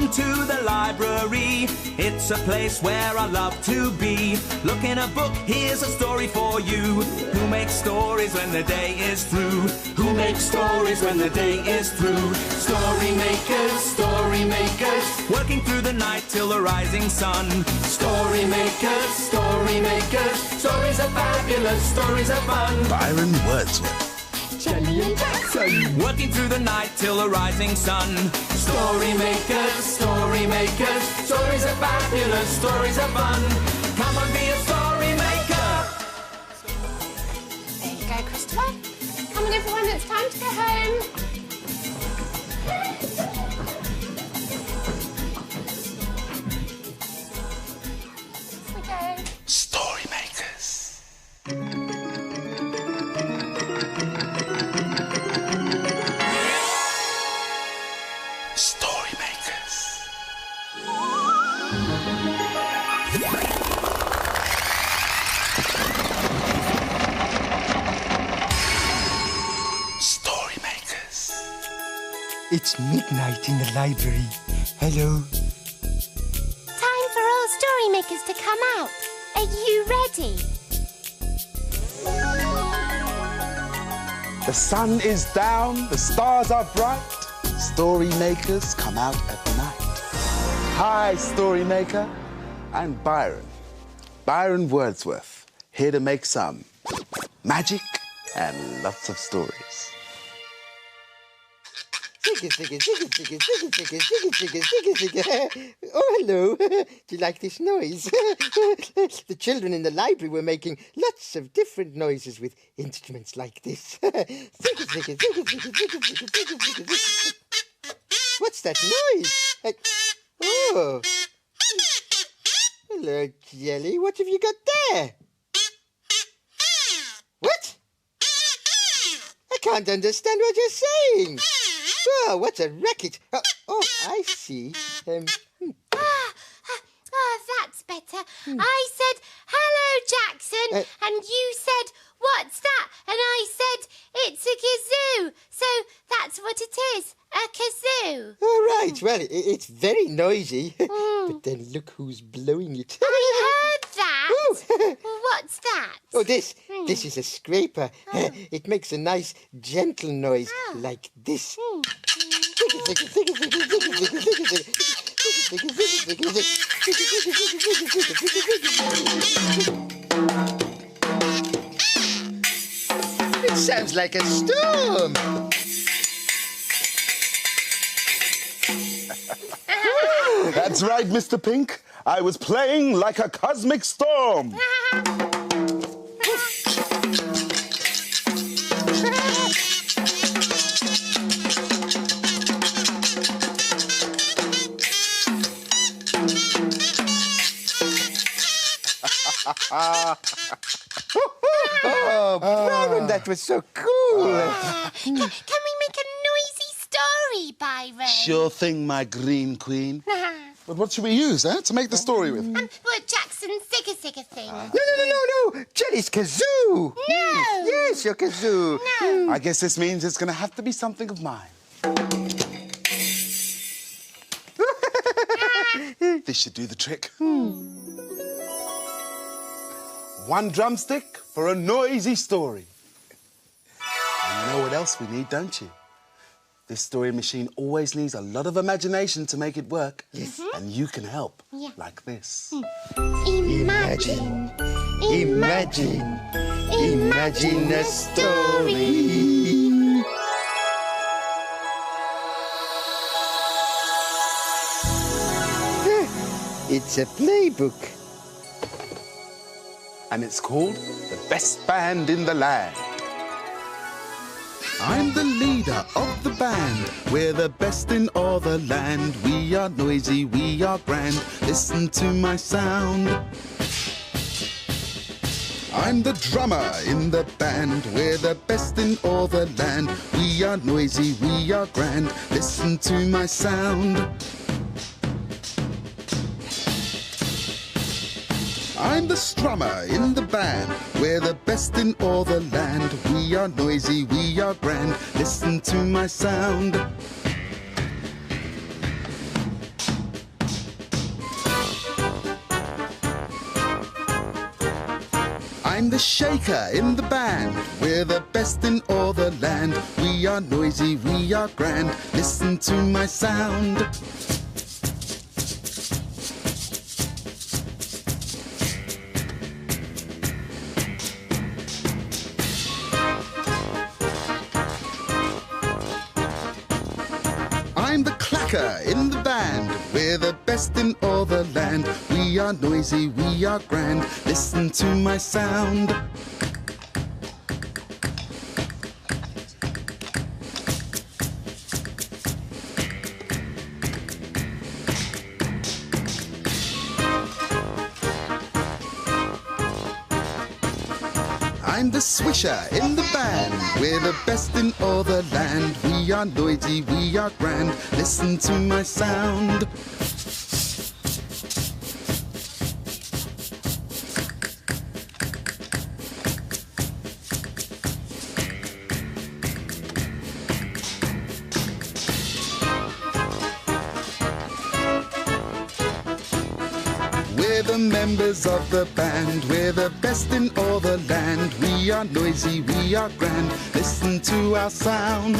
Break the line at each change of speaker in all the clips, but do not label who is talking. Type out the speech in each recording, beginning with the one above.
Welcome to the library. It's a place where I love to be. Look in a book, here's a story for you. Who makes stories when the day is through? Who makes stories when the day is through? Story makers, working through the night till the rising sun. Story makers, stories are fabulous, stories are fun.
Byron Wordsworth.
Jenny and Jackson, working through the night till the rising sun. Story makers, stories are fabulous, stories are fun. Come on, be a story maker.
There you go, Christopher. Come on, everyone, it's time to go home. Here we go.
Story makers. Story makers. Story makers.
It's midnight in the library. Hello.
Time for all story makers to come out. Are you ready?
The sun is down, the stars are bright. Story makers come out at night. Hi, story maker. I'm Byron. Byron Wordsworth, here to make some magic and lots of stories.
Oh, hello. Do you like this noise? The children in the library were making lots of different noises with instruments like this. What's that noise? Oh. Hello, Jelly. What have you got there? What? I can't understand what you're saying. Oh, what a racket. Oh, I see.
That's better. I said, hello, Jackson, and you said, what's that? And I said, it's a kazoo. So that's what it is, a kazoo.
All right. Well, it's very noisy. But then look who's blowing it.
I heard that.
Oh.
What's that?
Oh, this is a scraper. It makes a nice, gentle noise like this. It sounds like a storm.
That's right, Mr. Pink. I was playing like a cosmic storm.
Oh, Byron, that was so cool.
Can we make a noisy story, Byron?
Sure thing, my green queen. But what should we use, to make the story with?
Well, Jackson's zigga thing.
No. Jelly's kazoo.
No.
Yes, your kazoo.
No.
I guess this means it's going to have to be something of mine. This should do the trick. One drumstick for a noisy story. And you know what else we need, don't you? This story machine always needs a lot of imagination to make it work.
Yes.
And you can help.
Yeah.
Like this.
Imagine
a story. It's a playbook.
And it's called The Best Band in the Land. I'm the leader of the band. We're the best in all the land. We are noisy, we are grand. Listen to my sound. I'm the drummer in the band. We're the best in all the land. We are noisy, we are grand. Listen to my sound. I'm the strummer in the band. We're the best in all the land. We are noisy, we are grand. Listen to my sound. I'm the shaker in the band. We're the best in all the land. We are noisy, we are grand. Listen to my sound. I'm the clacker in the band. We're the best in all the land. We are noisy, we are grand. Listen to my sound. I'm the swisher in the band. We're the best in all the land. We are noisy, we are grand. Listen to my sound. We're the members of the band. We're the best in all the land. We are noisy, we are grand. Listen to our sound.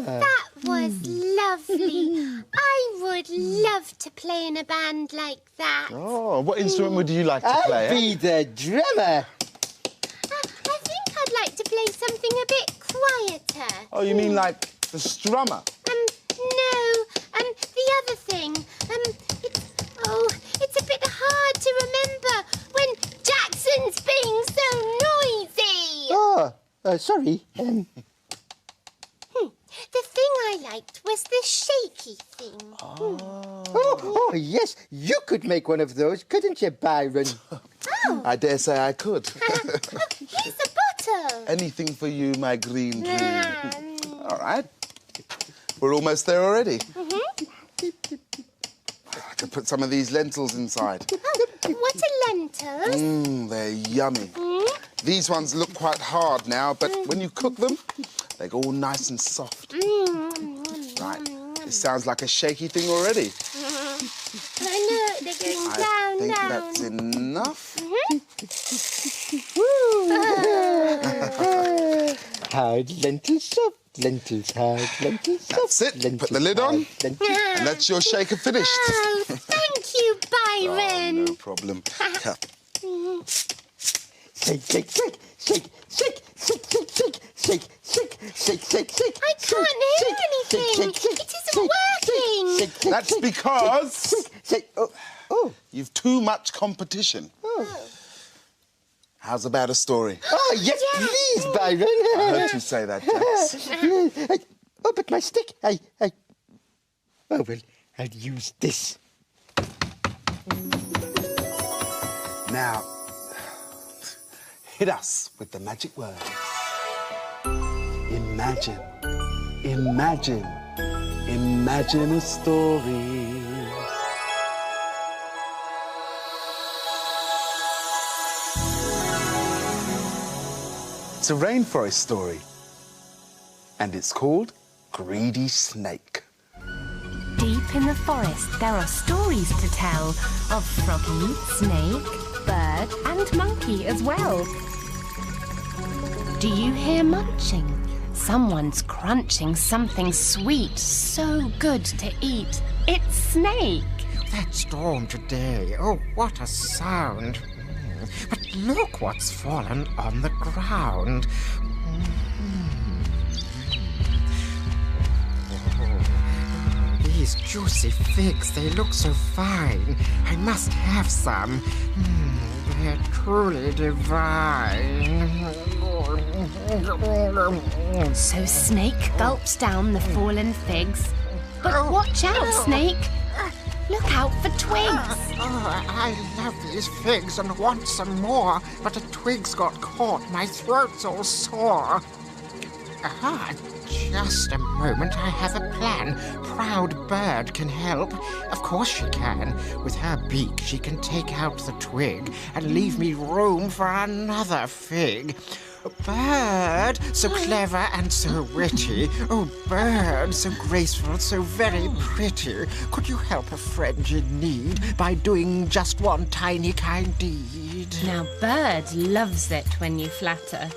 That was lovely. I would love to play in a band like that.
Oh, what instrument would you like to play?
I'll be the drummer.
I think I'd like to play something a bit quieter.
Oh, you mean like the strummer?
No, the other thing. It's a bit hard to remember when Jackson's being so noisy.
Sorry.
The thing I liked was the shaky thing.
Oh, yes, you could make one of those, couldn't you, Byron?
I dare say I could.
Here's a bottle.
Anything for you, my green dream. All right. We're almost there already. I could put some of these lentils inside.
What are lentils?
They're yummy. These ones look quite hard now, but when you cook them, they go all nice and soft. Right. This sounds like a shaky thing already.
I know, they're going down,
I think
down.
that's enough.
Hard lentils, soft lentils, hard lentils, soft
That's it.
lentils,
Put the lid on.
hard lentils.
And that's your shaker finished.
Oh, thank you, Byron.
No problem.
Shake, shake, shake, shake, shake, shake, shake, shake, shake, shake, shake, shake, shake.
I can't hear anything. It isn't working.
That's because
Shake. Oh.
you've too much competition. How's about a story?
Oh, yes, please, Byron.
I heard you say that, Jax.
But my stick. Oh, well, I'll use this.
Now, hit us with the magic words. Imagine, imagine, imagine a story. It's a rainforest story, and it's called Greedy Snake.
Deep in the forest, there are stories to tell of froggy, snake, bird, and monkey as well. Do you hear munching? Someone's crunching something sweet, so good to eat. It's Snake.
That storm today, oh, what a sound. But look what's fallen on the ground. These juicy figs, they look so fine. I must have some. They're truly divine.
So Snake gulps down the fallen figs. But watch out, Snake. Look out for twigs.
Oh, I love these figs and want some more, but a twig's got caught. My throat's all sore. Aha, just a moment. I have a plan. Proud Bird can help. Of course she can. With her beak, she can take out the twig and leave me room for another fig. Bird, so clever and so witty. Oh, bird, so graceful, so very pretty. Could you help a friend in need by doing just one tiny kind deed?
Now, Bird loves it when you flatter.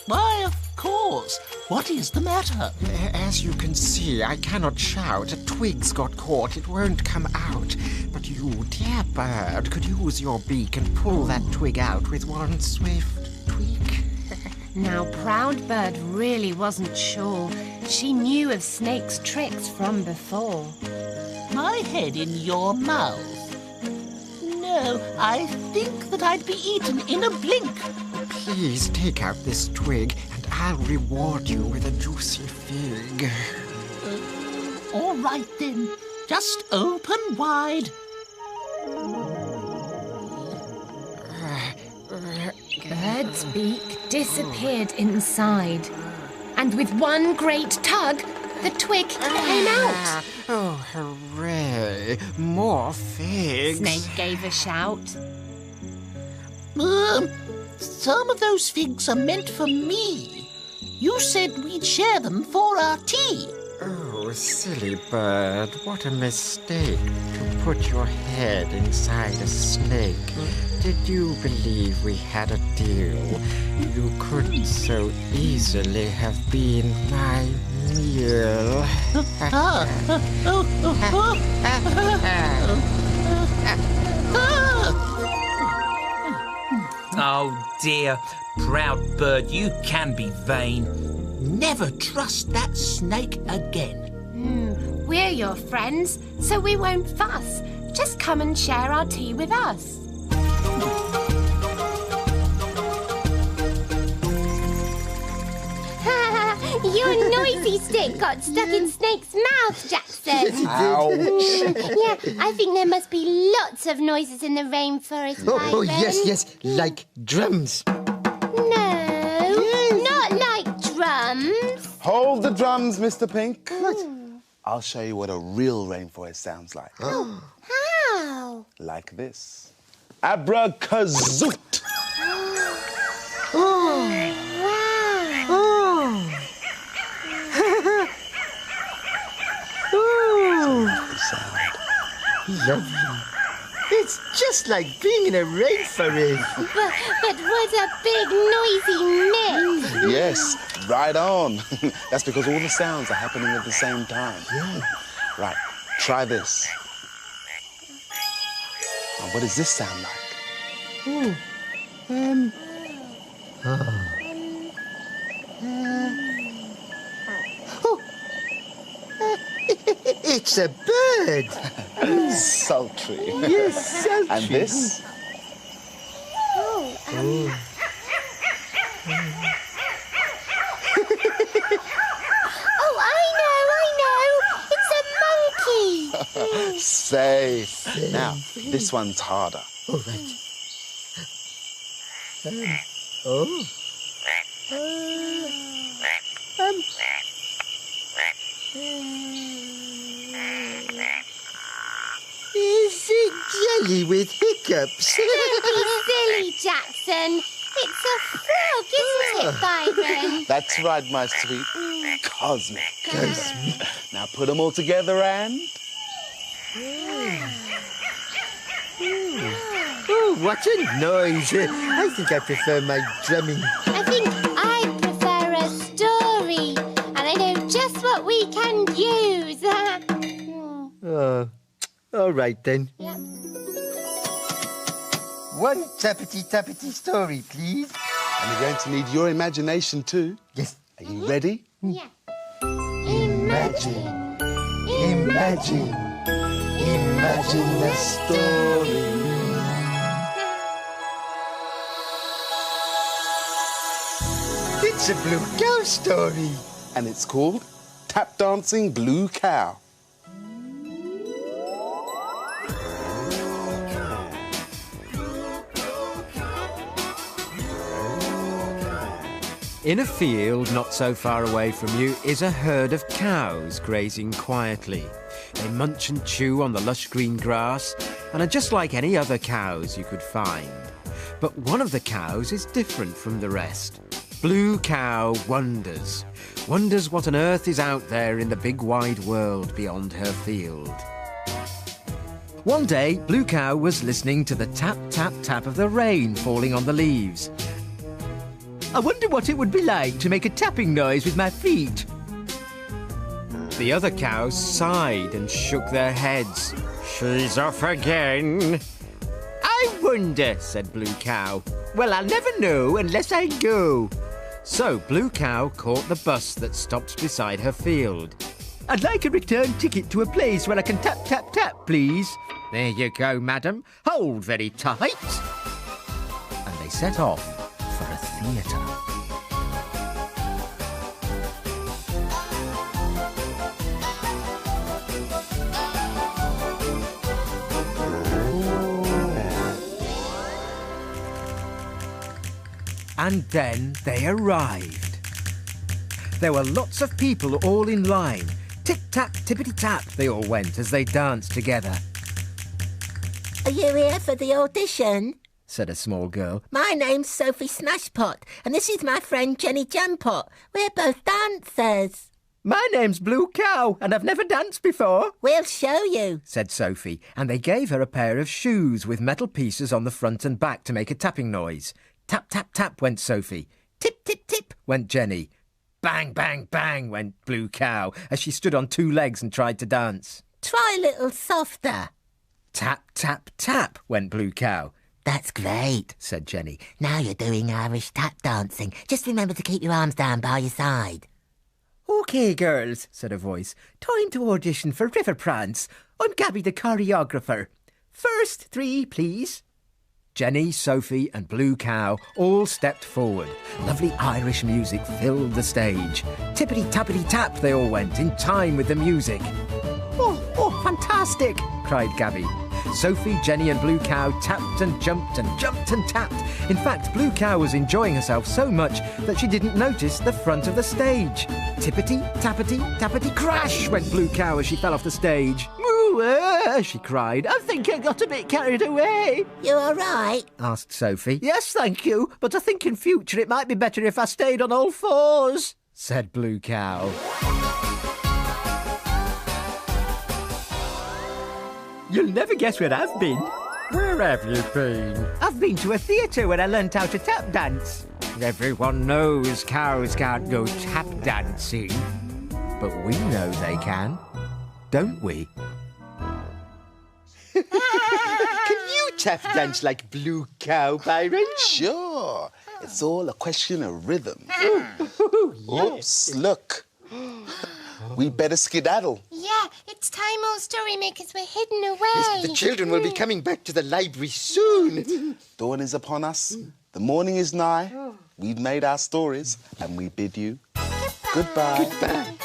Why, of course. What is the matter?
As you can see, I cannot shout. A twig's got caught. It won't come out. But you, dear bird, could use your beak and pull that twig out with one swift tweak.
Now, Proud Bird really wasn't sure. She knew of Snake's tricks from before.
My head in your mouth. No, I think that I'd be eaten in a blink.
Please take out this twig, and I'll reward you with a juicy fig.
All right, then. Just open wide.
Bird's beak disappeared inside. And with one great tug, the twig came out.
Oh, hooray! More figs.
Snake gave a shout.
Some of those figs are meant for me. You said we'd share them for our tea.
Oh, silly bird, what a mistake to put your head inside a snake. Did you believe we had a deal? You couldn't so easily have been my meal.
Oh dear, Proud Bird, you can be vain. Never trust that snake again.
We're your friends, so we won't fuss. Just come and share our tea with us.
Your noisy stick got stuck in Snake's mouth, Jackson.
Ouch.
Yeah, I think there must be lots of noises in the rainforest, Byron.
Oh, yes, like drums.
No, not like drums.
Hold the drums, Mr. Pink. I'll show you what a real rainforest sounds like.
How?
Like this. Abracazoo!
Wow.
Lovely. It's just like being in a rainforest.
But what a big noisy mix.
Yes, right on. That's because all the sounds are happening at the same time.
Yeah.
Right, try this. Now, what does this sound like?
It's a bird.
Sultry.
Yes, sultry.
And this?
Oh, I know. It's a monkey.
Safe. Now, this one's harder.
All right. Is it jelly with hiccups?
Don't be silly, Jackson. It's a frog, isn't it, Byron?
That's right, my sweet. Cosmic. Now put them all together and...
Oh, what a noise. I think I prefer my drumming.
I think I prefer a story. And I know just what we can use.
Oh, all right then.
Yeah.
One tappity-tappity story, please.
And you're going to need your imagination too.
Yes.
Are you ready?
Yeah.
Imagine a story. It's a blue cow story.
And it's called Tap Dancing Blue Cow.
In a field not so far away from you is a herd of cows grazing quietly. They munch and chew on the lush green grass and are just like any other cows you could find. But one of the cows is different from the rest. Blue Cow wonders what on earth is out there in the big wide world beyond her field. One day, Blue Cow was listening to the tap, tap, tap of the rain falling on the leaves. I wonder what it would be like to make a tapping noise with my feet. The other cows sighed and shook their heads. She's off again. I wonder, said Blue Cow. Well, I'll never know unless I go. So Blue Cow caught the bus that stopped beside her field. I'd like a return ticket to a place where I can tap, tap, tap, please. There you go, madam. Hold very tight. And they set off for a theatre. And then they arrived. There were lots of people all in line. Tip-tap, tippity-tap, they all went as they danced together.
Are you here for the audition?
Said a small girl.
My name's Sophie Smashpot, and this is my friend Jenny Jampot. We're both dancers.
My name's Blue Cow, and I've never danced before.
We'll show you,
said Sophie, and they gave her a pair of shoes with metal pieces on the front and back to make a tapping noise. Tap, tap, tap went Sophie. Tip, tip, tip went Jenny. Bang, bang, bang went Blue Cow as she stood on two legs and tried to dance.
Try a little softer.
Tap, tap, tap went Blue Cow.
That's great, said Jenny. Now you're doing Irish tap dancing. Just remember to keep your arms down by your side.
OK, girls, said a voice. Time to audition for River Prance. I'm Gabby, the choreographer. First three, please. Jenny, Sophie and Blue Cow all stepped forward. Lovely Irish music filled the stage. Tippity-tappity-tap they all went in time with the music. Oh, fantastic, cried Gabby. Sophie, Jenny and Blue Cow tapped and jumped and jumped and tapped. In fact, Blue Cow was enjoying herself so much that she didn't notice the front of the stage. Tippity-tappity-tappity crash went Blue Cow as she fell off the stage. She cried. I think I got a bit carried away.
You all right?
Asked Sophie. Yes, thank you, but I think in future it might be better if I stayed on all fours, said Blue Cow. You'll never guess where I've been. Where have you been? I've been to a theatre where I learnt how to tap dance. Everyone knows cows can't go tap dancing. But we know they can, don't we?
Can you tap dance like Blue Cow, Byron?
Sure. It's all a question of rhythm. Oops, look. We better skedaddle.
Yeah, it's time all story makers were hidden away.
The children will be coming back to the library soon.
Dawn is upon us. The morning is nigh. We've made our stories, and we bid you goodbye.
Goodbye.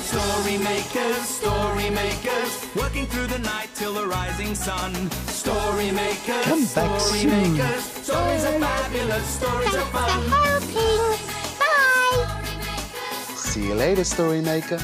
Story makers, working through the night till the rising sun. Story makers,
Come back
story
soon.
makers, stories are fabulous, stories are
Thanks for
fun.
helping. Bye.
See you later, Story Maker.